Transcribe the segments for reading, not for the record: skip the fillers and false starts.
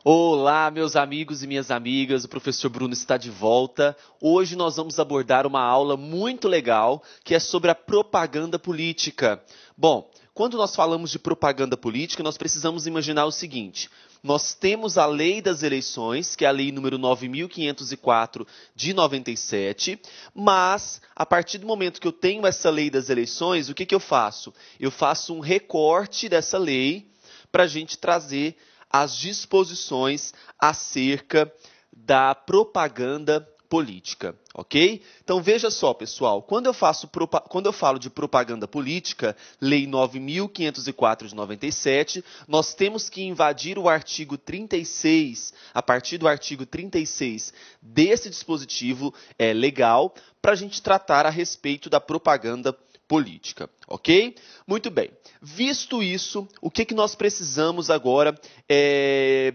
Olá, meus amigos e minhas amigas, o professor Bruno está de volta. Hoje nós vamos abordar uma aula muito legal, que é sobre a propaganda política. Bom, quando nós falamos de propaganda política, nós precisamos imaginar o seguinte: nós temos a Lei das Eleições, que é a Lei número 9.504 de 97, mas a partir do momento que eu tenho essa Lei das Eleições, o que eu faço? Eu faço um recorte dessa lei para a gente trazer as disposições acerca da propaganda política, ok? Então veja só, pessoal, quando eu falo de propaganda política, Lei 9.504 de 97, nós temos que invadir o artigo 36, a partir do artigo 36 desse dispositivo legal, para a gente tratar a respeito da propaganda política, ok? Muito bem. Visto isso, o que nós precisamos agora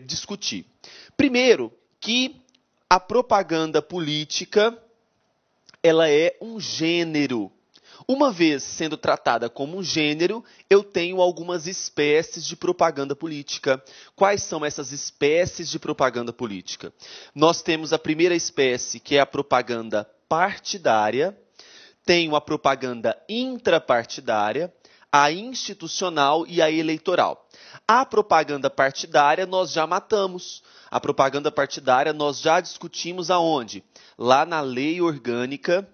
discutir? Primeiro, que a propaganda política, ela é um gênero. Uma vez sendo tratada como um gênero, eu tenho algumas espécies de propaganda política. Quais são essas espécies de propaganda política? Nós temos a primeira espécie, que é a propaganda partidária. Tenho a propaganda intrapartidária, a institucional e a eleitoral. A propaganda partidária nós já matamos. A propaganda partidária nós já discutimos aonde? Lá na Lei Orgânica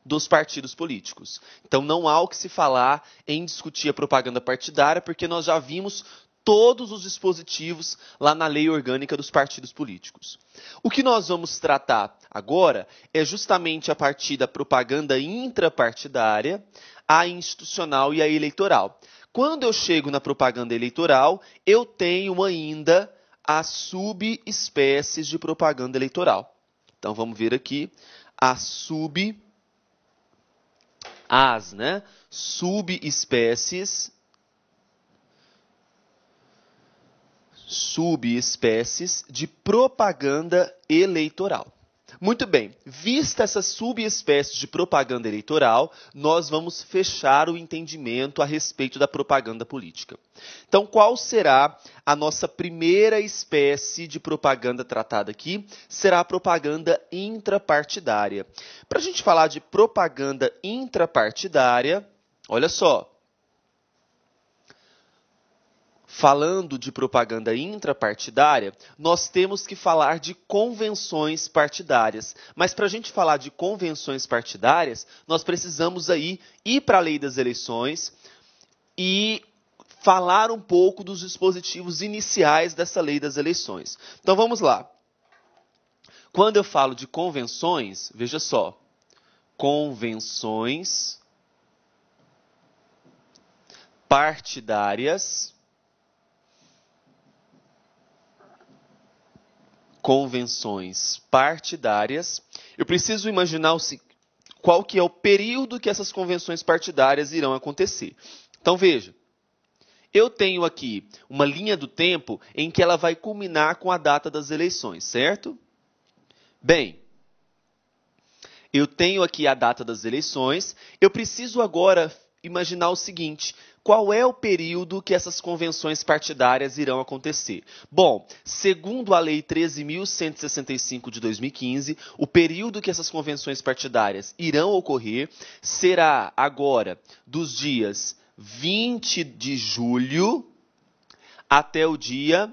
dos Partidos Políticos. Então não há o que se falar em discutir a propaganda partidária, porque nós já vimos todos os dispositivos lá na Lei Orgânica dos Partidos Políticos. O que nós vamos tratar agora é justamente a partir da propaganda intrapartidária, a institucional e a eleitoral. Quando eu chego na propaganda eleitoral, eu tenho ainda as subespécies de propaganda eleitoral. Então vamos ver aqui as subespécies de propaganda eleitoral. Muito bem, vista essas subespécies de propaganda eleitoral, nós vamos fechar o entendimento a respeito da propaganda política. Então, qual será a nossa primeira espécie de propaganda tratada aqui? Será a propaganda intrapartidária. Para a gente falar de propaganda intrapartidária, olha só. Falando de propaganda intrapartidária, nós temos que falar de convenções partidárias. Mas para a gente falar de convenções partidárias, nós precisamos aí ir para a Lei das Eleições e falar um pouco dos dispositivos iniciais dessa Lei das Eleições. Então vamos lá. Quando eu falo de convenções, veja só, convenções partidárias. Convenções partidárias, eu preciso imaginar qual que é o período que essas convenções partidárias irão acontecer. Então, veja, eu tenho aqui uma linha do tempo em que ela vai culminar com a data das eleições, certo? Bem, eu tenho aqui a data das eleições, eu preciso agora imaginar o seguinte: qual é o período que essas convenções partidárias irão acontecer? Bom, segundo a Lei 13.165 de 2015, o período que essas convenções partidárias irão ocorrer será agora dos dias 20 de julho até o dia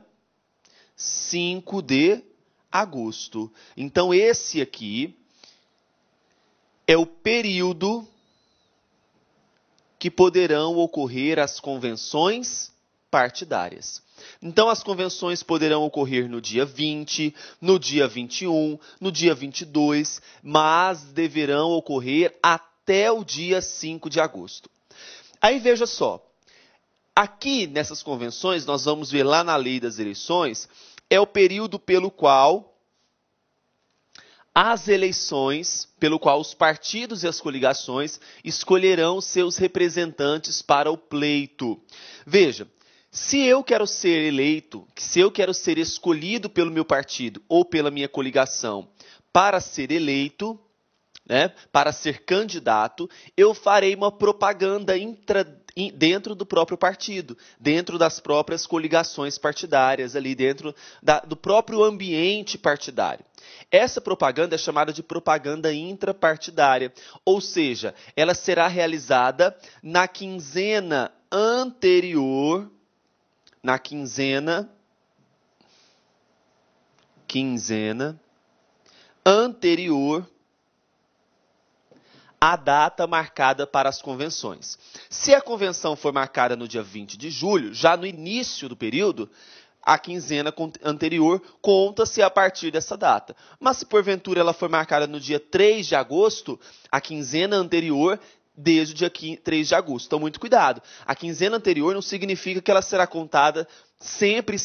5 de agosto. Então, esse aqui é o período que poderão ocorrer as convenções partidárias. Então, as convenções poderão ocorrer no dia 20, no dia 21, no dia 22, mas deverão ocorrer até o dia 5 de agosto. Aí, veja só, aqui nessas convenções, nós vamos ver lá na Lei das Eleições, é o período pelo qual pelo qual os partidos e as coligações escolherão seus representantes para o pleito. Veja, se eu quero ser eleito, se eu quero ser escolhido pelo meu partido ou pela minha coligação para ser eleito, para ser candidato, eu farei uma propaganda dentro do próprio partido, dentro das próprias coligações partidárias, ali dentro do próprio ambiente partidário. Essa propaganda é chamada de propaganda intrapartidária, ou seja, ela será realizada na quinzena anterior, anterior à data marcada para as convenções. Se a convenção for marcada no dia 20 de julho, já no início do período, a quinzena anterior conta-se a partir dessa data. Mas se porventura ela for marcada no dia 3 de agosto, a quinzena anterior desde o dia 3 de agosto. Então, muito cuidado. A quinzena anterior não significa que ela será contada sempre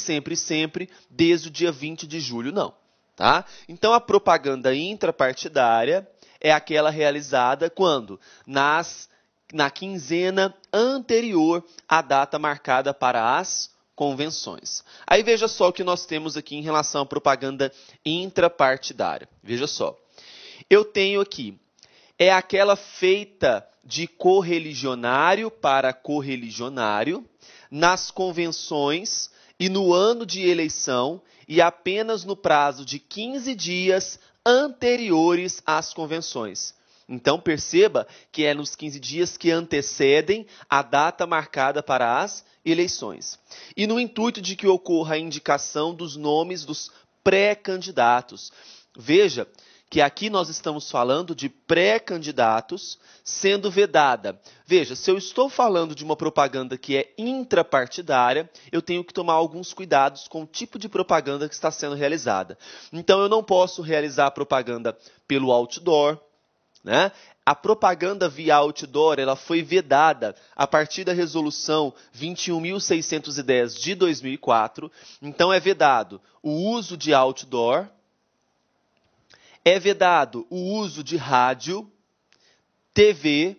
desde o dia 20 de julho, não. Tá? Então, a propaganda intrapartidária é aquela realizada quando? Na quinzena anterior à data marcada para as convenções. Aí veja só o que nós temos aqui em relação à propaganda intrapartidária. Veja só. Eu tenho aqui, é aquela feita de correligionário para correligionário, nas convenções e no ano de eleição e apenas no prazo de 15 dias anteriores às convenções. Então, perceba que é nos 15 dias que antecedem a data marcada para as eleições. E no intuito de que ocorra a indicação dos nomes dos pré-candidatos. Veja que aqui nós estamos falando de pré-candidatos sendo vedada. Veja, se eu estou falando de uma propaganda que é intrapartidária, eu tenho que tomar alguns cuidados com o tipo de propaganda que está sendo realizada. Então, eu não posso realizar a propaganda pelo outdoor, né? A propaganda via outdoor ela foi vedada a partir da resolução 21.610 de 2004. Então, é vedado o uso de outdoor, é vedado o uso de rádio, TV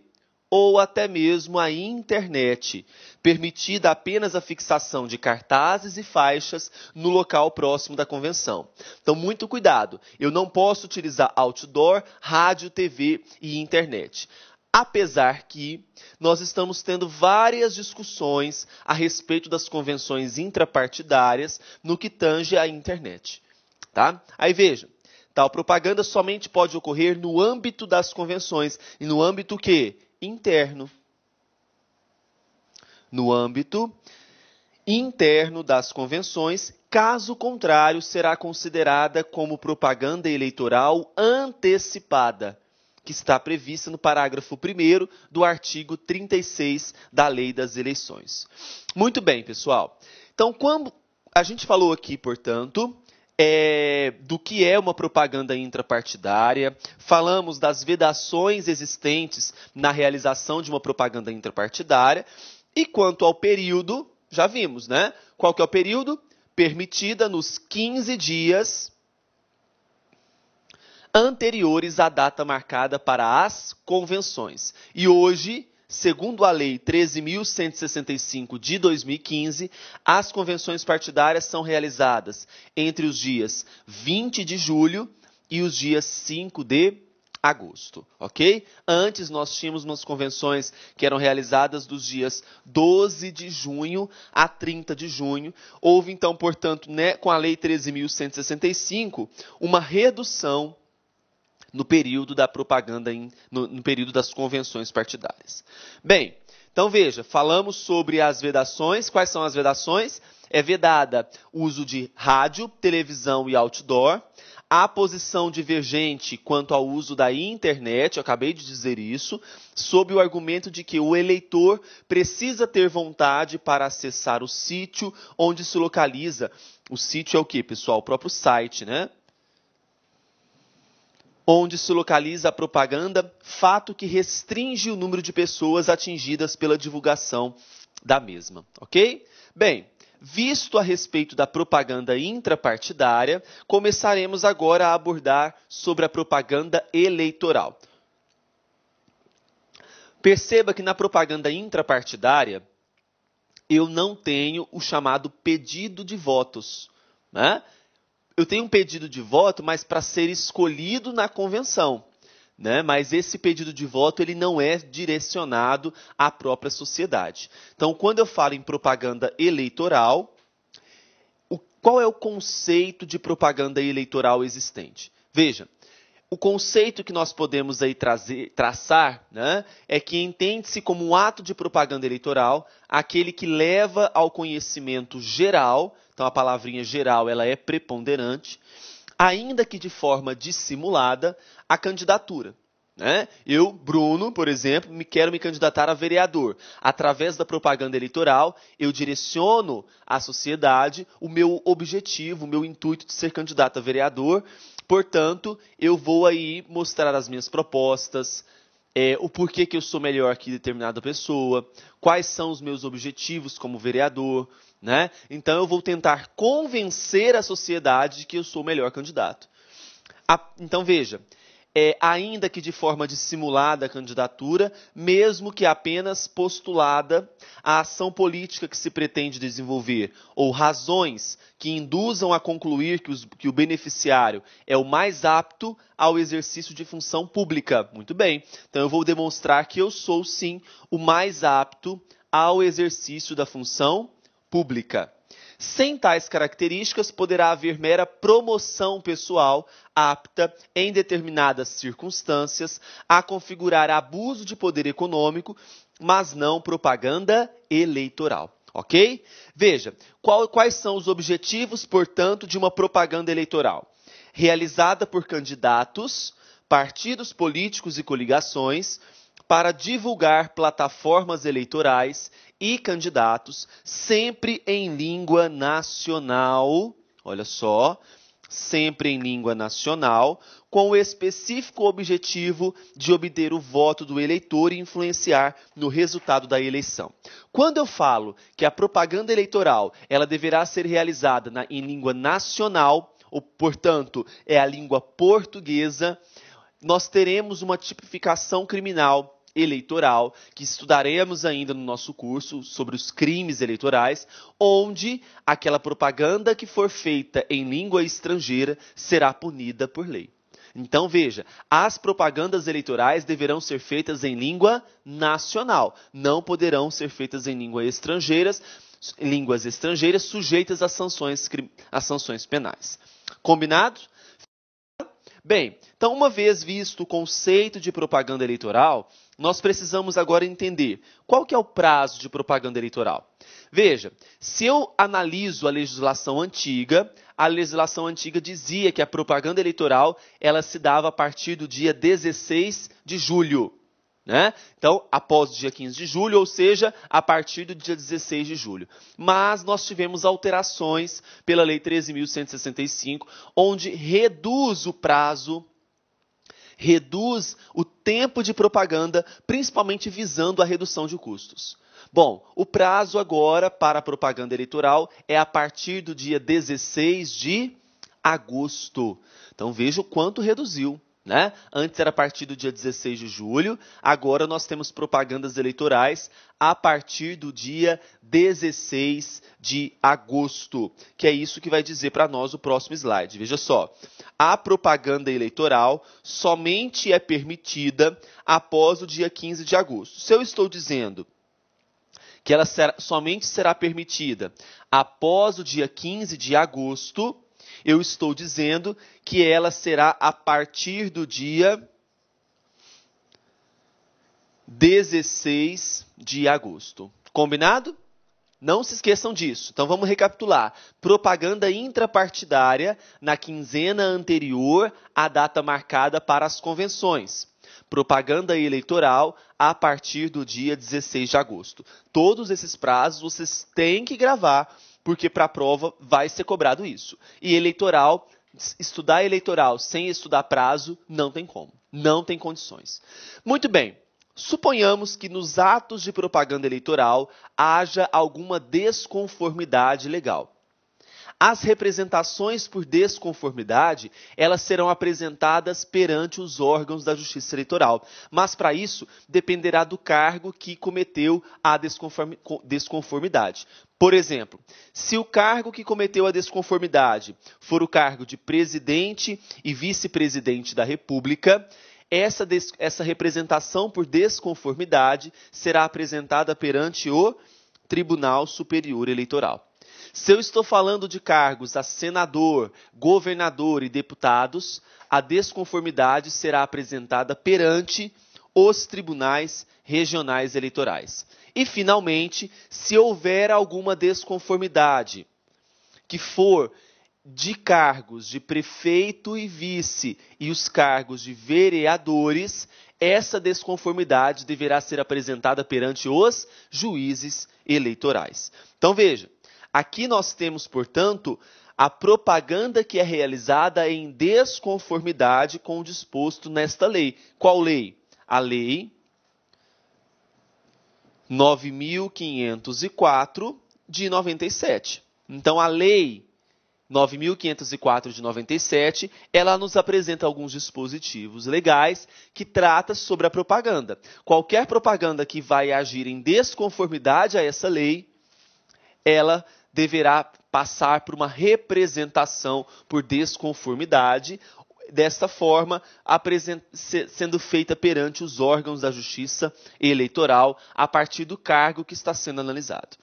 ou até mesmo a internet, permitida apenas a fixação de cartazes e faixas no local próximo da convenção. Então, muito cuidado, eu não posso utilizar outdoor, rádio, TV e internet. Apesar que nós estamos tendo várias discussões a respeito das convenções intrapartidárias no que tange à internet. Tá? Aí veja. Tal propaganda somente pode ocorrer no âmbito das convenções. E no âmbito quê? Interno. No âmbito interno das convenções, caso contrário, será considerada como propaganda eleitoral antecipada, que está prevista no parágrafo 1º do artigo 36 da Lei das Eleições. Muito bem, pessoal. Então, quando a gente falou aqui, portanto, do que é uma propaganda intrapartidária, falamos das vedações existentes na realização de uma propaganda intrapartidária, e quanto ao período, já vimos, né? Qual que é o período? Permitida nos 15 dias anteriores à data marcada para as convenções. E hoje, segundo a Lei 13.165 de 2015, as convenções partidárias são realizadas entre os dias 20 de julho e os dias 5 de agosto, ok? Antes nós tínhamos umas convenções que eram realizadas dos dias 12 de junho a 30 de junho. Houve então, portanto, né, com a Lei 13.165, uma redução no período da propaganda, no período das convenções partidárias. Bem, então veja, falamos sobre as vedações. Quais são as vedações? É vedada o uso de rádio, televisão e outdoor. A posição divergente quanto ao uso da internet, eu acabei de dizer isso, sob o argumento de que o eleitor precisa ter vontade para acessar o sítio onde se localiza. O sítio é o quê, pessoal? O próprio site, né? Onde se localiza a propaganda, fato que restringe o número de pessoas atingidas pela divulgação da mesma, ok? Bem, visto a respeito da propaganda intrapartidária, começaremos agora a abordar sobre a propaganda eleitoral. Perceba que na propaganda intrapartidária, eu não tenho o chamado pedido de votos, né? Eu tenho um pedido de voto, mas para ser escolhido na convenção. né? Mas esse pedido de voto ele não é direcionado à própria sociedade. Então, quando eu falo em propaganda eleitoral, qual é o conceito de propaganda eleitoral existente? Veja, o conceito que nós podemos aí traçar, né, é que entende-se como um ato de propaganda eleitoral aquele que leva ao conhecimento geral, então a palavrinha geral ela é preponderante, ainda que de forma dissimulada, a candidatura. Né? Eu, Bruno, por exemplo, quero me candidatar a vereador. Através da propaganda eleitoral, eu direciono à sociedade o meu objetivo, o meu intuito de ser candidato a vereador. Portanto, eu vou aí mostrar as minhas propostas, o porquê que eu sou melhor que determinada pessoa, quais são os meus objetivos como vereador. Né? Então, eu vou tentar convencer a sociedade de que eu sou o melhor candidato. Então, veja, ainda que de forma dissimulada a candidatura, mesmo que apenas postulada, a ação política que se pretende desenvolver, ou razões que induzam a concluir que o beneficiário é o mais apto ao exercício de função pública. Muito bem, então eu vou demonstrar que eu sou, sim, o mais apto ao exercício da função pública. Sem tais características, poderá haver mera promoção pessoal apta, em determinadas circunstâncias, a configurar abuso de poder econômico, mas não propaganda eleitoral. Ok? Veja, quais são os objetivos, portanto, de uma propaganda eleitoral? Realizada por candidatos, partidos políticos e coligações, para divulgar plataformas eleitorais e candidatos, sempre em língua nacional, olha só, sempre em língua nacional, com o específico objetivo de obter o voto do eleitor e influenciar no resultado da eleição. Quando eu falo que a propaganda eleitoral ela deverá ser realizada em língua nacional, ou, portanto, é a língua portuguesa, nós teremos uma tipificação criminal eleitoral, que estudaremos ainda no nosso curso sobre os crimes eleitorais, onde aquela propaganda que for feita em língua estrangeira será punida por lei. Então, veja, as propagandas eleitorais deverão ser feitas em língua nacional, não poderão ser feitas em línguas estrangeiras sujeitas a sanções penais. Combinado? Bem, então uma vez visto o conceito de propaganda eleitoral, nós precisamos agora entender qual que é o prazo de propaganda eleitoral. Veja, se eu analiso a legislação antiga dizia que a propaganda eleitoral ela se dava a partir do dia 16 de julho. Né? Então, após o dia 15 de julho, ou seja, a partir do dia 16 de julho. Mas nós tivemos alterações pela Lei 13.165, onde reduz o prazo, reduz o tempo de propaganda, principalmente visando a redução de custos. Bom, o prazo agora para a propaganda eleitoral é a partir do dia 16 de agosto. Então, veja o quanto reduziu. Né? Antes era a partir do dia 16 de julho, agora nós temos propagandas eleitorais a partir do dia 16 de agosto, que é isso que vai dizer para nós o próximo slide. Veja só, a propaganda eleitoral somente é permitida após o dia 15 de agosto. Se eu estou dizendo que ela somente será permitida após o dia 15 de agosto, eu estou dizendo que ela será a partir do dia 16 de agosto. Combinado? Não se esqueçam disso. Então vamos recapitular. Propaganda intrapartidária na quinzena anterior à data marcada para as convenções. Propaganda eleitoral a partir do dia 16 de agosto. Todos esses prazos vocês têm que gravar, porque para a prova vai ser cobrado isso. E eleitoral, estudar eleitoral sem estudar prazo, não tem como. Não tem condições. Muito bem. Suponhamos que nos atos de propaganda eleitoral haja alguma desconformidade legal. As representações por desconformidade, elas serão apresentadas perante os órgãos da Justiça Eleitoral. Mas, para isso, dependerá do cargo que cometeu a desconformidade. Por exemplo, se o cargo que cometeu a desconformidade for o cargo de presidente e vice-presidente da República, essa representação por desconformidade será apresentada perante o Tribunal Superior Eleitoral. Se eu estou falando de cargos a senador, governador e deputados, a desconformidade será apresentada perante os tribunais regionais eleitorais. E, finalmente, se houver alguma desconformidade que for de cargos de prefeito e vice e os cargos de vereadores, essa desconformidade deverá ser apresentada perante os juízes eleitorais. Então, veja, aqui nós temos, portanto, a propaganda que é realizada em desconformidade com o disposto nesta lei. Qual lei? A Lei 9.504 de 97. Então, a Lei 9.504 de 97, ela nos apresenta alguns dispositivos legais que tratam sobre a propaganda. Qualquer propaganda que vai agir em desconformidade a essa lei, ela deverá passar por uma representação por desconformidade, desta forma, sendo feita perante os órgãos da Justiça Eleitoral a partir do cargo que está sendo analisado.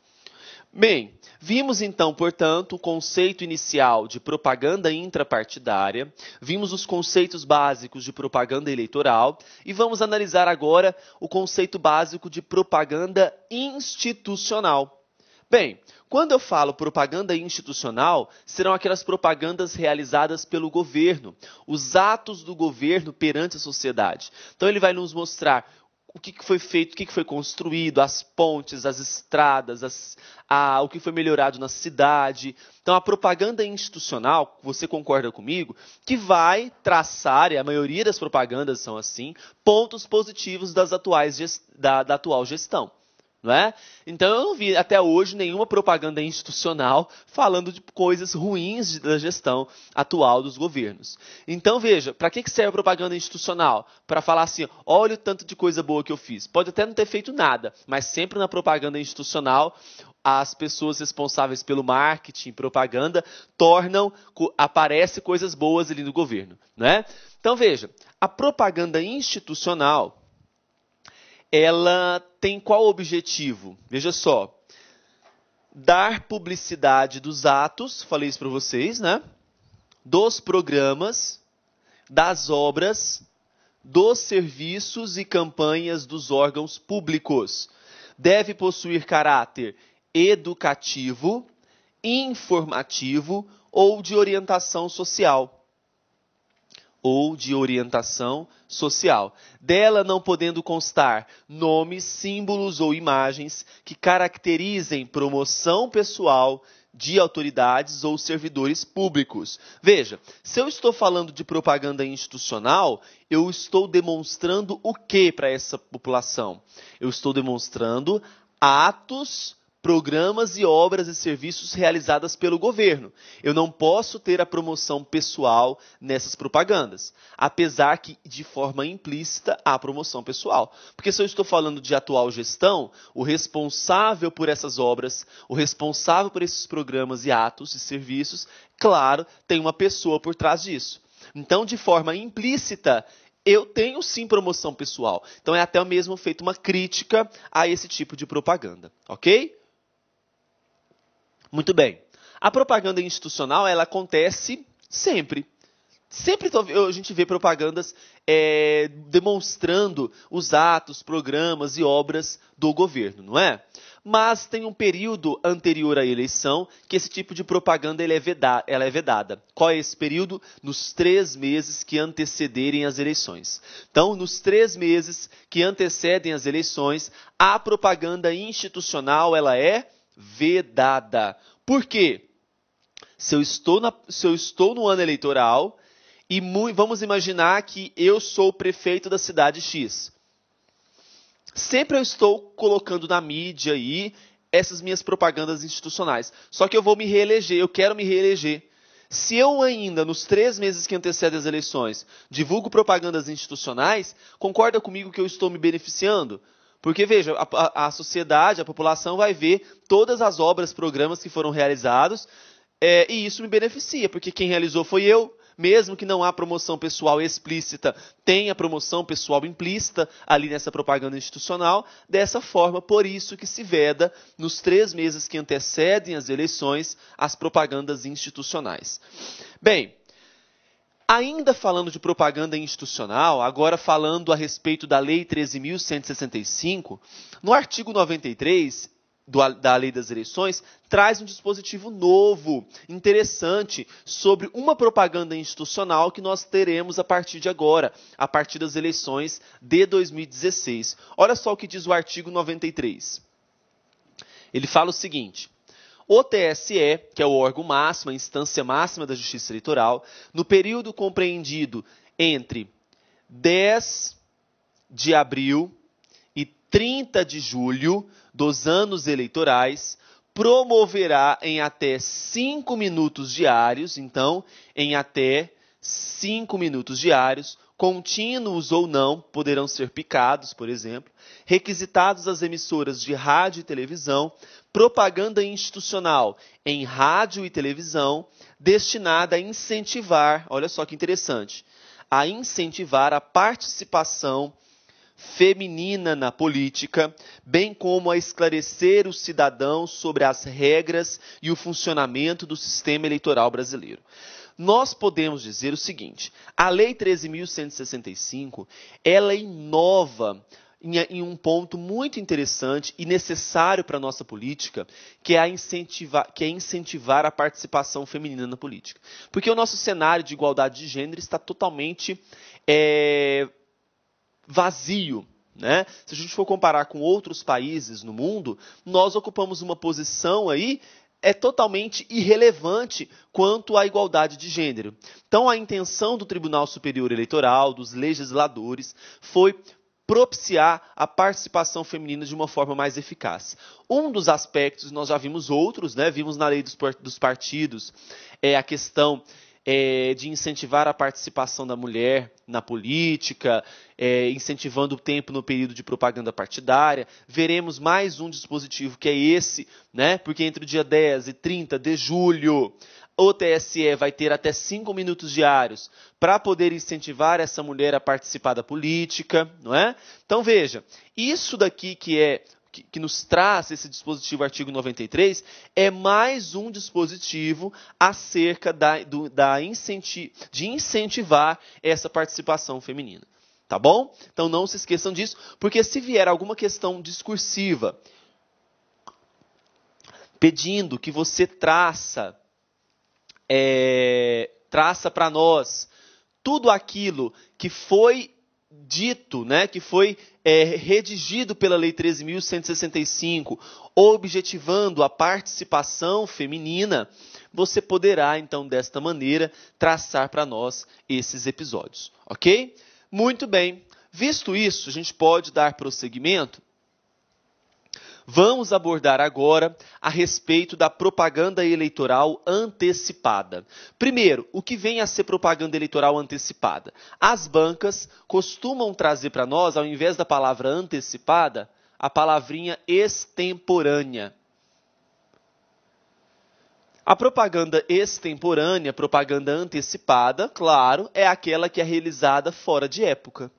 Bem, vimos então, portanto, o conceito inicial de propaganda intrapartidária, vimos os conceitos básicos de propaganda eleitoral e vamos analisar agora o conceito básico de propaganda institucional. Bem, quando eu falo propaganda institucional, serão aquelas propagandas realizadas pelo governo, os atos do governo perante a sociedade. Então ele vai nos mostrar o que foi feito, o que foi construído, as pontes, as estradas, o que foi melhorado na cidade. Então a propaganda institucional, você concorda comigo, que vai traçar, e a maioria das propagandas são assim, pontos positivos da atual gestão. Não é? Então eu não vi até hoje nenhuma propaganda institucional falando de coisas ruins da gestão atual dos governos. Então veja, para que serve a propaganda institucional? Para falar assim, olha o tanto de coisa boa que eu fiz. Pode até não ter feito nada, mas sempre na propaganda institucional as pessoas responsáveis pelo marketing e propaganda aparecem coisas boas ali no governo. Não é? Então veja, a propaganda institucional, ela tem qual objetivo? Veja só, dar publicidade dos atos, falei isso para vocês, né? Dos programas, das obras, dos serviços e campanhas dos órgãos públicos. Deve possuir caráter educativo, informativo ou de orientação social. Dela não podendo constar nomes, símbolos ou imagens que caracterizem promoção pessoal de autoridades ou servidores públicos. Veja, se eu estou falando de propaganda institucional, eu estou demonstrando o que para essa população? Eu estou demonstrando atos, programas e obras e serviços realizadas pelo governo. Eu não posso ter a promoção pessoal nessas propagandas, apesar que, de forma implícita, há promoção pessoal. Porque se eu estou falando de atual gestão, o responsável por essas obras, o responsável por esses programas e atos e serviços, claro, tem uma pessoa por trás disso. Então, de forma implícita, eu tenho sim promoção pessoal. Então, é até mesmo feita uma crítica a esse tipo de propaganda, ok? Muito bem. A propaganda institucional, ela acontece sempre. Sempre a gente vê propagandas demonstrando os atos, programas e obras do governo, não é? Mas tem um período anterior à eleição que esse tipo de propaganda ela é vedada. Qual é esse período? Nos 3 meses que antecederem as eleições. Então, nos 3 meses que antecedem as eleições, a propaganda institucional ela é vedada. Por quê? Se eu estou no ano eleitoral e vamos imaginar que eu sou o prefeito da cidade X. Sempre eu estou colocando na mídia aí essas minhas propagandas institucionais. Só que eu vou me reeleger, eu quero me reeleger. Se eu ainda, nos 3 meses que antecedem as eleições, divulgo propagandas institucionais, concorda comigo que eu estou me beneficiando? Porque, veja, a sociedade, a população vai ver todas as obras, programas que foram realizados, e isso me beneficia, porque quem realizou foi eu, mesmo que não há promoção pessoal explícita, tem a promoção pessoal implícita ali nessa propaganda institucional. Dessa forma, por isso que se veda, nos 3 meses que antecedem as eleições, as propagandas institucionais. Bem, ainda falando de propaganda institucional, agora falando a respeito da Lei 13.165, no artigo 93 da Lei das Eleições, traz um dispositivo novo, interessante, sobre uma propaganda institucional que nós teremos a partir de agora, a partir das eleições de 2016. Olha só o que diz o artigo 93. Ele fala o seguinte: o TSE, que é o órgão máximo, a instância máxima da Justiça Eleitoral, no período compreendido entre 10 de abril e 30 de julho dos anos eleitorais, promoverá em até 5 minutos diários, então, em até 5 minutos diários, contínuos ou não, poderão ser picados, por exemplo, requisitados às emissoras de rádio e televisão, propaganda institucional em rádio e televisão, destinada a incentivar, olha só que interessante, a incentivar a participação feminina na política, bem como a esclarecer os cidadãos sobre as regras e o funcionamento do sistema eleitoral brasileiro. Nós podemos dizer o seguinte: a Lei 13.165, ela inova em um ponto muito interessante e necessário para a nossa política, que é incentivar a participação feminina na política. Porque o nosso cenário de igualdade de gênero está totalmente vazio, né? Se a gente for comparar com outros países no mundo, nós ocupamos uma posição aí totalmente irrelevante quanto à igualdade de gênero. Então, a intenção do Tribunal Superior Eleitoral, dos legisladores, foi propiciar a participação feminina de uma forma mais eficaz. Um dos aspectos, nós já vimos outros, né? Vimos na lei dos partidos, a questão de incentivar a participação da mulher na política, incentivando o tempo no período de propaganda partidária. Veremos mais um dispositivo que é esse, né? Porque entre o dia 10 e 30 de julho, o TSE vai ter até 5 minutos diários para poder incentivar essa mulher a participar da política, não é? Então veja, isso daqui que nos traz esse dispositivo artigo 93, é mais um dispositivo acerca de incentivar essa participação feminina. Tá bom? Então não se esqueçam disso, porque se vier alguma questão discursiva pedindo que você traça para nós tudo aquilo que foi dito, né, que foi redigido pela Lei 13.165, objetivando a participação feminina, você poderá, então, desta maneira, traçar para nós esses episódios, ok? Muito bem. Visto isso, a gente pode dar prosseguimento. Vamos abordar agora a respeito da propaganda eleitoral antecipada. Primeiro, o que vem a ser propaganda eleitoral antecipada? As bancas costumam trazer para nós, ao invés da palavra antecipada, a palavrinha extemporânea. A propaganda extemporânea, propaganda antecipada, claro, é aquela que é realizada fora de época.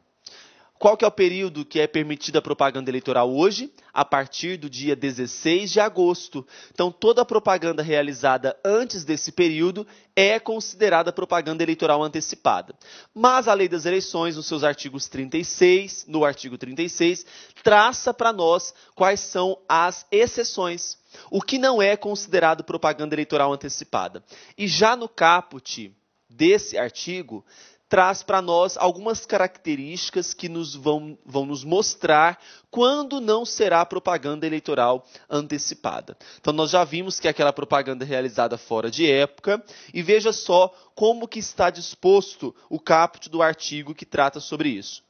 Qual que é o período que é permitida a propaganda eleitoral hoje? A partir do dia 16 de agosto. Então, toda a propaganda realizada antes desse período é considerada propaganda eleitoral antecipada. Mas a Lei das Eleições, nos seus artigos 36, no artigo 36, traça para nós quais são as exceções. O que não é considerado propaganda eleitoral antecipada. E já no caput desse artigo, traz para nós algumas características que vão nos mostrar quando não será propaganda eleitoral antecipada. Então, nós já vimos que é aquela propaganda realizada fora de época, e veja só como que está disposto o caput do artigo que trata sobre isso.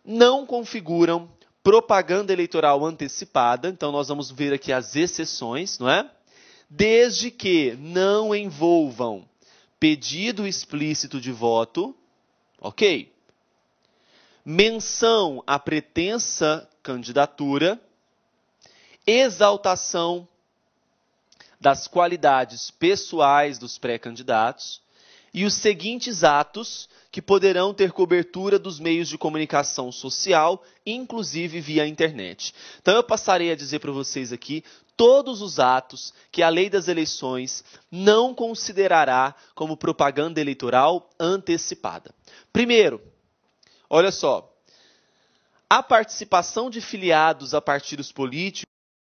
Não configuram propaganda eleitoral antecipada, então nós vamos ver aqui as exceções, não é? Desde que não envolvam pedido explícito de voto, ok? Menção à pretensa candidatura, exaltação das qualidades pessoais dos pré-candidatos, e os seguintes atos que poderão ter cobertura dos meios de comunicação social, inclusive via internet. Então eu passarei a dizer para vocês aqui todos os atos que a lei das eleições não considerará como propaganda eleitoral antecipada. Primeiro, olha só, a participação de filiados a partidos políticos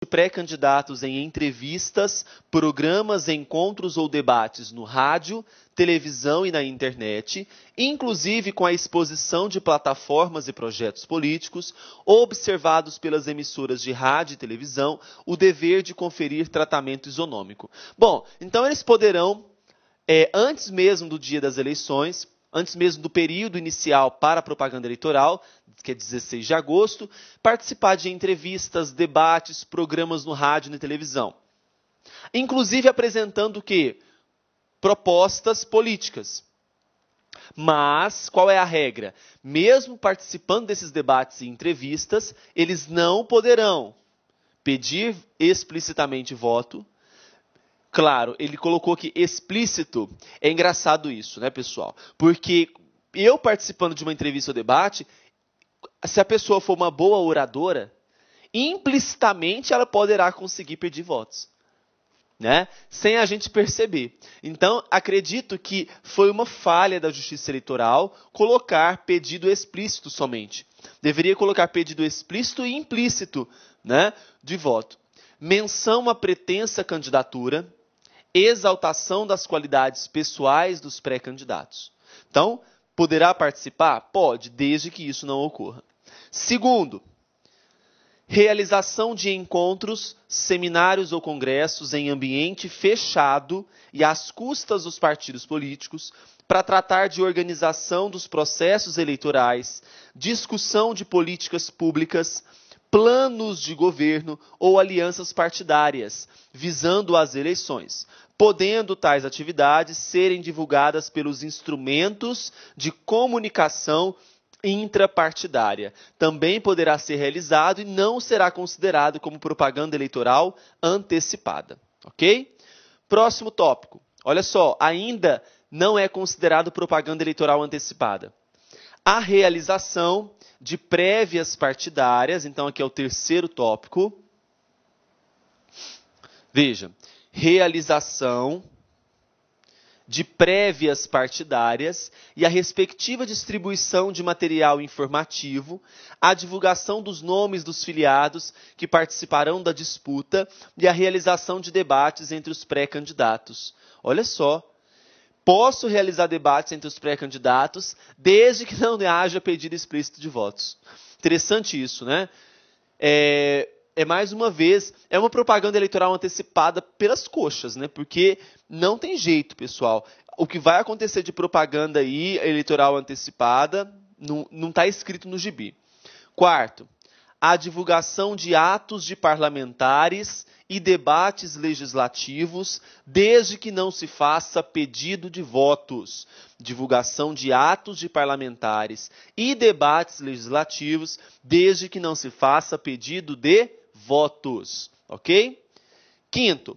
e pré-candidatos em entrevistas, programas, encontros ou debates no rádio, televisão e na internet, inclusive com a exposição de plataformas e projetos políticos, observados pelas emissoras de rádio e televisão o dever de conferir tratamento isonômico. Bom, então eles poderão, antes mesmo do dia das eleições, antes mesmo do período inicial para a propaganda eleitoral, que é 16 de agosto, participar de entrevistas, debates, programas no rádio e na televisão. Inclusive apresentando o quê? Propostas políticas. Mas, qual é a regra? Mesmo participando desses debates e entrevistas, eles não poderão pedir explicitamente voto. Claro, ele colocou aqui explícito. É engraçado isso, né, pessoal? Porque eu participando de uma entrevista ou debate, se a pessoa for uma boa oradora, implicitamente ela poderá conseguir pedir votos, né? Sem a gente perceber. Então, acredito que foi uma falha da Justiça Eleitoral colocar pedido explícito somente. Deveria colocar pedido explícito e implícito, né, de voto. Menção à pretensa candidatura, exaltação das qualidades pessoais dos pré-candidatos. Então, poderá participar? Pode, desde que isso não ocorra. Segundo, realização de encontros, seminários ou congressos em ambiente fechado e às custas dos partidos políticos para tratar de organização dos processos eleitorais, discussão de políticas públicas, planos de governo ou alianças partidárias, visando as eleições, podendo tais atividades serem divulgadas pelos instrumentos de comunicação intrapartidária. Também poderá ser realizado e não será considerado como propaganda eleitoral antecipada. Ok? Próximo tópico. Olha só, ainda não é considerado propaganda eleitoral antecipada. A realização de prévias partidárias, então aqui é o terceiro tópico. Veja, realização de prévias partidárias e a respectiva distribuição de material informativo, a divulgação dos nomes dos filiados que participarão da disputa e a realização de debates entre os pré-candidatos. Olha só, posso realizar debates entre os pré-candidatos desde que não haja pedido explícito de votos. Interessante isso, né? Mais uma vez, é uma propaganda eleitoral antecipada pelas coxas, né? Porque não tem jeito, pessoal. O que vai acontecer de propaganda aí, eleitoral antecipada, não está escrito no gibi. Quarto, a divulgação de atos de parlamentares e debates legislativos, desde que não se faça pedido de votos. Divulgação de atos de parlamentares e debates legislativos, desde que não se faça pedido de votos, ok? Quinto,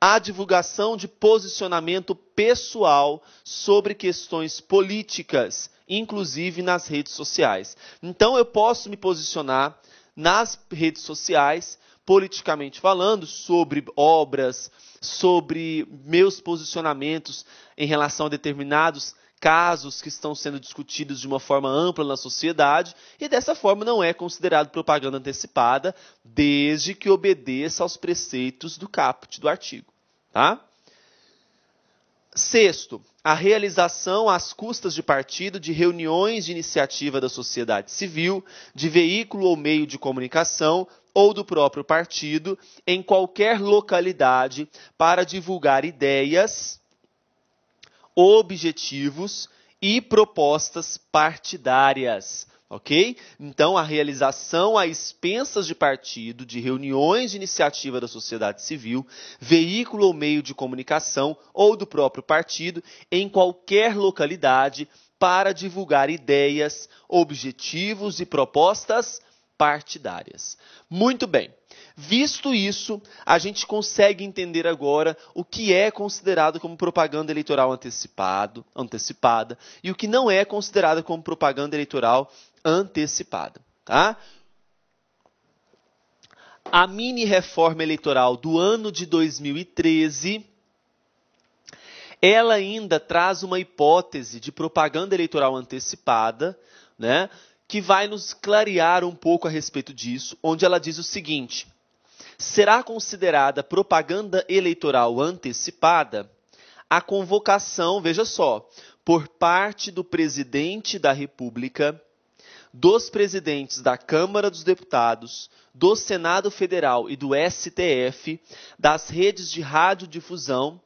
a divulgação de posicionamento pessoal sobre questões políticas, inclusive nas redes sociais. Então, eu posso me posicionar nas redes sociais, politicamente falando, sobre obras, sobre meus posicionamentos em relação a determinados casos que estão sendo discutidos de uma forma ampla na sociedade, e dessa forma não é considerado propaganda antecipada, desde que obedeça aos preceitos do caput do artigo. Tá? Sexto, a realização às custas de partido de reuniões de iniciativa da sociedade civil, de veículo ou meio de comunicação ou do próprio partido, em qualquer localidade, para divulgar ideias, objetivos e propostas partidárias, ok? Então, a realização a expensas de partido, de reuniões de iniciativa da sociedade civil, veículo ou meio de comunicação ou do próprio partido, em qualquer localidade, para divulgar ideias, objetivos e propostas partidárias. Muito bem. Visto isso, a gente consegue entender agora o que é considerado como propaganda eleitoral antecipada e o que não é considerado como propaganda eleitoral antecipada, tá? A mini-reforma eleitoral do ano de 2013, ela ainda traz uma hipótese de propaganda eleitoral antecipada, né, que vai nos clarear um pouco a respeito disso, onde ela diz o seguinte: será considerada propaganda eleitoral antecipada a convocação, veja só, por parte do presidente da República, dos presidentes da Câmara dos Deputados, do Senado Federal e do STF, das redes de radiodifusão,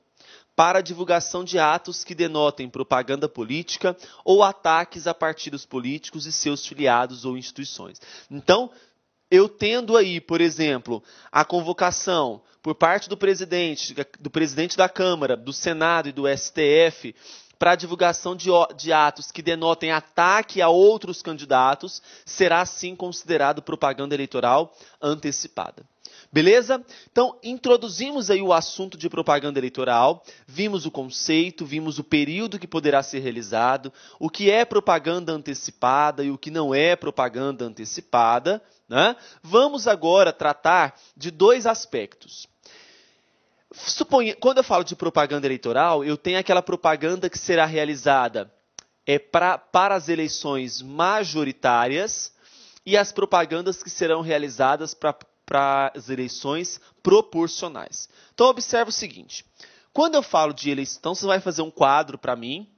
para a divulgação de atos que denotem propaganda política ou ataques a partidos políticos e seus filiados ou instituições. Então, eu tendo aí, por exemplo, a convocação por parte do presidente da Câmara, do Senado e do STF para a divulgação de atos que denotem ataque a outros candidatos, será sim considerado propaganda eleitoral antecipada. Beleza? Então, introduzimos aí o assunto de propaganda eleitoral, vimos o conceito, vimos o período que poderá ser realizado, o que é propaganda antecipada e o que não é propaganda antecipada, né? Vamos agora tratar de dois aspectos. Quando eu falo de propaganda eleitoral, eu tenho aquela propaganda que será realizada para as eleições majoritárias e as propagandas que serão realizadas para as eleições proporcionais. Então, observe o seguinte. Quando eu falo de eleição, então você vai fazer um quadro para mim,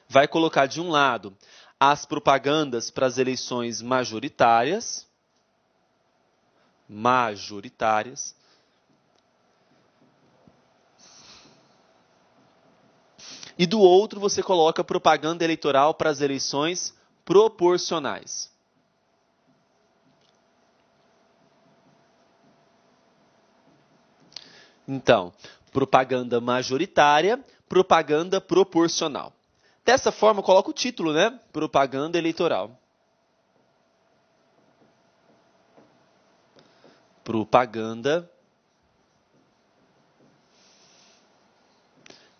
vai colocar de um lado as propagandas para as eleições majoritárias, e do outro você coloca propaganda eleitoral para as eleições proporcionais. Então, propaganda majoritária, propaganda proporcional. Dessa forma, coloca o título, né? Propaganda eleitoral. Propaganda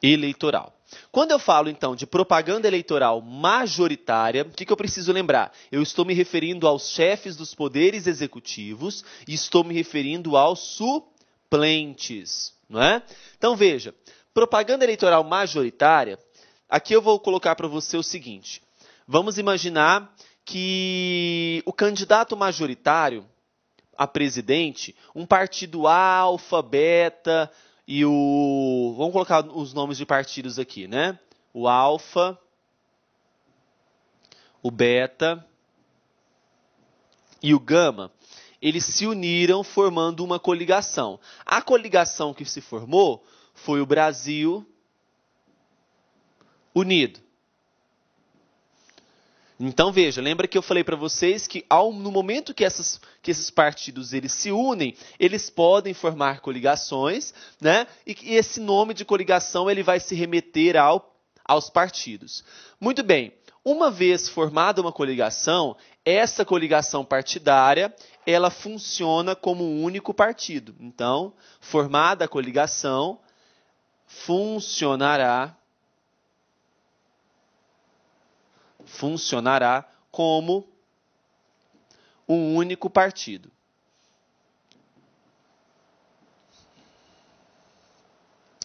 eleitoral. Quando eu falo, então, de propaganda eleitoral majoritária, o que eu preciso lembrar? Eu estou me referindo aos chefes dos poderes executivos e estou me referindo aos suplentes, não é? Então, veja, propaganda eleitoral majoritária, aqui eu vou colocar para você o seguinte. Vamos imaginar que o candidato majoritário a presidente, um partido alfa, beta e o... Vamos colocar os nomes de partidos aqui, né? O alfa, o beta e o gama. Eles se uniram formando uma coligação. A coligação que se formou foi o Brasil Unido. Então, veja, lembra que eu falei para vocês que no momento que esses partidos eles se unem, eles podem formar coligações, né? E esse nome de coligação ele vai se remeter aos partidos. Muito bem, uma vez formada uma coligação, essa coligação partidária, ela funciona como um único partido. Então, formada a coligação, funcionará como um único partido.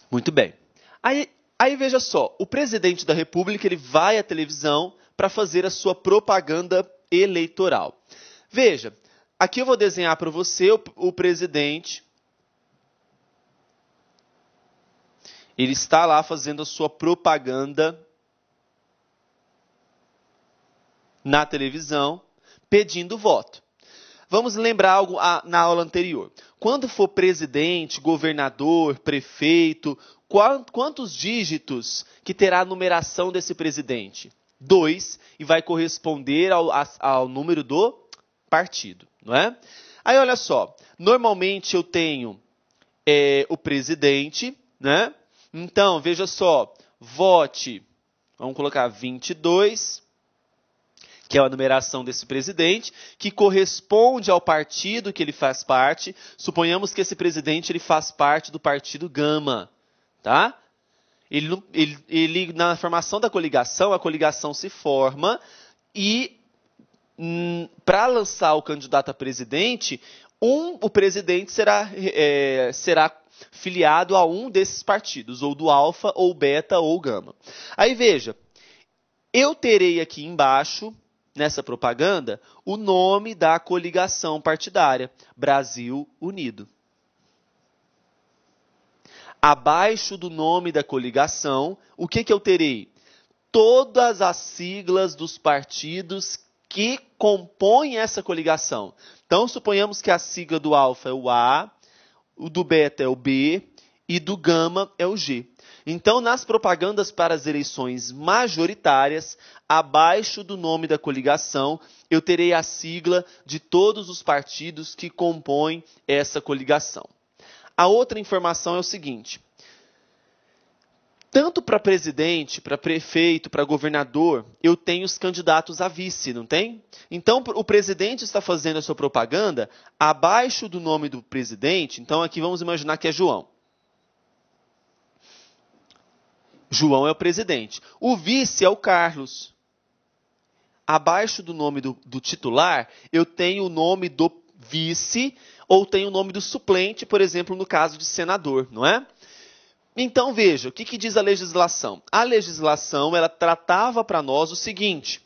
Muito bem. Aí veja só, o presidente da República ele vai à televisão para fazer a sua propaganda eleitoral. Veja, aqui eu vou desenhar para você o presidente. Ele está lá fazendo a sua propaganda na televisão, pedindo voto. Vamos lembrar algo na aula anterior. Quando for presidente, governador, prefeito, quantos dígitos que terá a numeração desse presidente? 2, e vai corresponder ao número do partido, não é? Aí, olha só, normalmente eu tenho o presidente, né? Então, veja só, vote, vamos colocar 22, que é a numeração desse presidente, que corresponde ao partido que ele faz parte. Suponhamos que esse presidente ele faz parte do partido Gama, tá? Ele, na formação da coligação, a coligação se forma e, para lançar o candidato a presidente, o presidente será filiado a um desses partidos, ou do Alfa, ou Beta, ou Gama. Aí veja, eu terei aqui embaixo, nessa propaganda, o nome da coligação partidária, Brasil Unido. Abaixo do nome da coligação, o que eu terei? Todas as siglas dos partidos que compõem essa coligação. Então, suponhamos que a sigla do Alfa é o A, o do Beta é o B e do Gama é o G. Então, nas propagandas para as eleições majoritárias, abaixo do nome da coligação, eu terei a sigla de todos os partidos que compõem essa coligação. A outra informação é o seguinte: tanto para presidente, para prefeito, para governador, eu tenho os candidatos a vice, não tem? Então, o presidente está fazendo a sua propaganda abaixo do nome do presidente. Então, aqui vamos imaginar que é João. João é o presidente. O vice é o Carlos. Abaixo do nome do titular, eu tenho o nome do vice ou tenho o nome do suplente, por exemplo, no caso de senador, não é? Então, veja, o que diz a legislação? A legislação, ela tratava para nós o seguinte,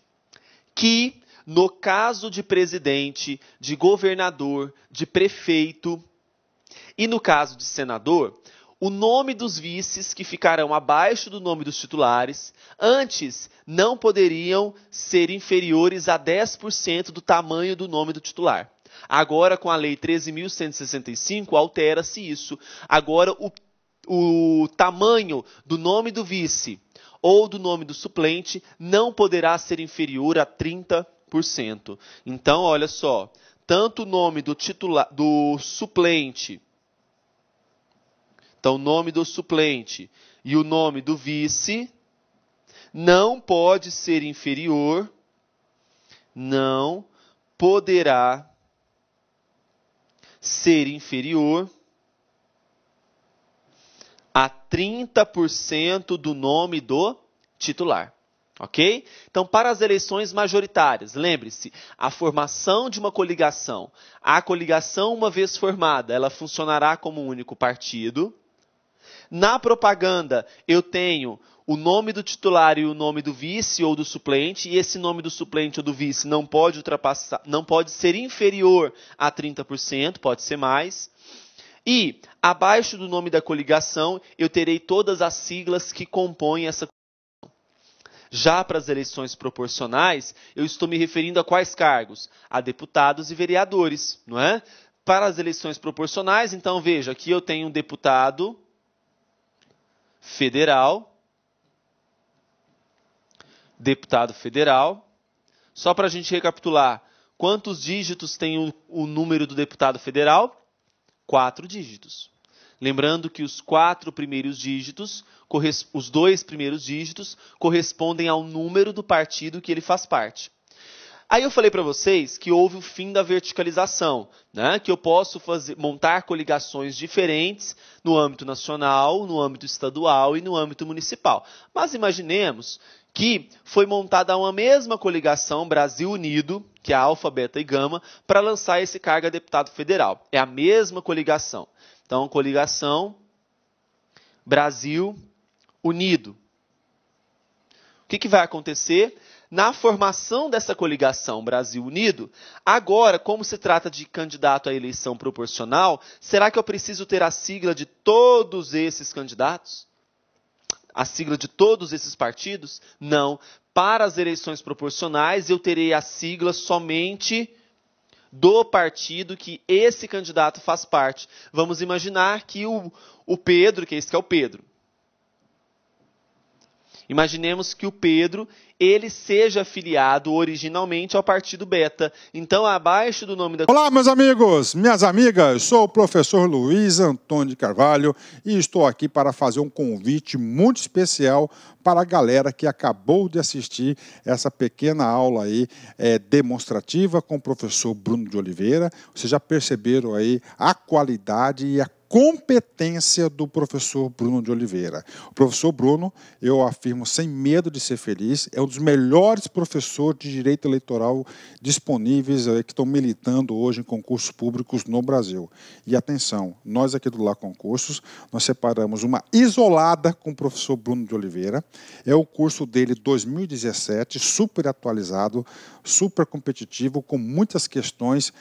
que no caso de presidente, de governador, de prefeito e no caso de senador, o nome dos vices que ficarão abaixo do nome dos titulares, antes não poderiam ser inferiores a 10% do tamanho do nome do titular. Agora, com a Lei 13.165, altera-se isso. Agora, o tamanho do nome do vice ou do nome do suplente não poderá ser inferior a 30%. Então, olha só, tanto o nome do suplente, então o nome do suplente e o nome do vice não pode ser inferior, não poderá ser inferior a 30% do nome do titular. Ok? Então, para as eleições majoritárias, lembre-se, a formação de uma coligação. A coligação, uma vez formada, ela funcionará como um único partido. Na propaganda, eu tenho o nome do titular e o nome do vice ou do suplente, e esse nome do suplente ou do vice não pode ultrapassar, não pode ser inferior a 30%, pode ser mais. E, abaixo do nome da coligação, eu terei todas as siglas que compõem essa coligação. Já para as eleições proporcionais, eu estou me referindo a quais cargos? A deputados e vereadores, não é? Para as eleições proporcionais, então, veja, aqui eu tenho um deputado federal, só para a gente recapitular, quantos dígitos tem o número do deputado federal? 4 dígitos. Lembrando que os 4 primeiros dígitos, os 2 primeiros dígitos, correspondem ao número do partido que ele faz parte. Aí eu falei para vocês que houve o fim da verticalização, né? Que eu posso montar coligações diferentes no âmbito nacional, no âmbito estadual e no âmbito municipal. Mas imaginemos que foi montada uma mesma coligação, Brasil Unido, que é a Alfa, Beta e Gama, para lançar esse cargo a deputado federal. É a mesma coligação. Então, coligação Brasil Unido. O que vai acontecer? Na formação dessa coligação Brasil Unido, agora, como se trata de candidato à eleição proporcional, será que eu preciso ter a sigla de todos esses candidatos? A sigla de todos esses partidos? Não. Para as eleições proporcionais, eu terei a sigla somente do partido que esse candidato faz parte. Vamos imaginar que o Pedro, que esse que é o Pedro, Imaginemos que o Pedro, ele seja afiliado originalmente ao Partido Beta. Então, abaixo do nome da... Olá, meus amigos, minhas amigas, sou o professor Luiz Antônio de Carvalho e estou aqui para fazer um convite muito especial para a galera que acabou de assistir essa pequena aula aí demonstrativa com o professor Bruno de Oliveira. Vocês já perceberam aí a qualidade e a competência do professor Bruno de Oliveira. O professor Bruno, eu afirmo sem medo de ser feliz, é um dos melhores professores de direito eleitoral disponíveis que estão militando hoje em concursos públicos no Brasil. E atenção, nós aqui do Lá Concursos, nós separamos uma isolada com o professor Bruno de Oliveira. É o curso dele 2017, super atualizado, super competitivo, com muitas questões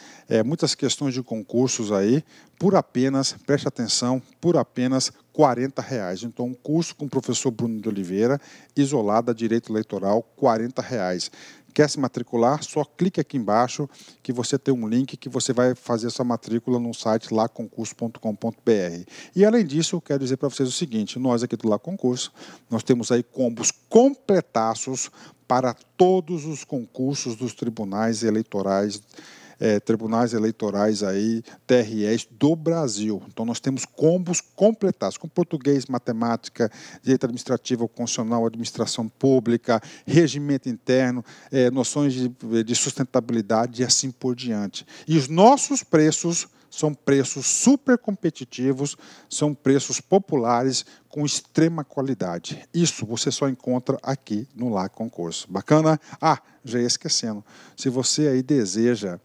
de concursos aí, por apenas, preste atenção, por apenas R$40. Então, um curso com o professor Bruno de Oliveira, isolada, direito eleitoral, R$40. Quer se matricular? Só clique aqui embaixo que você tem um link que você vai fazer sua matrícula no site laconcurso.com.br. E além disso, eu quero dizer para vocês o seguinte, nós aqui do Lá Concurso, nós temos aí combos completaços para todos os concursos dos tribunais eleitorais aí, TREs do Brasil. Então, nós temos combos completados, com português, matemática, direito administrativo, constitucional, administração pública, regimento interno, noções de sustentabilidade e assim por diante. E os nossos preços são preços super competitivos, são preços populares com extrema qualidade. Isso você só encontra aqui no Lá Concurso. Bacana? Ah, já ia esquecendo. Se você deseja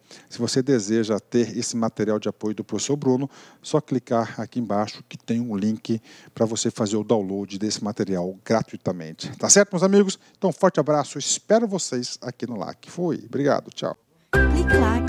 ter esse material de apoio do professor Bruno, só clicar aqui embaixo que tem um link para você fazer o download desse material gratuitamente. Tá certo, meus amigos? Então, forte abraço. Espero vocês aqui no LAC. Fui. Obrigado. Tchau. Clique lá.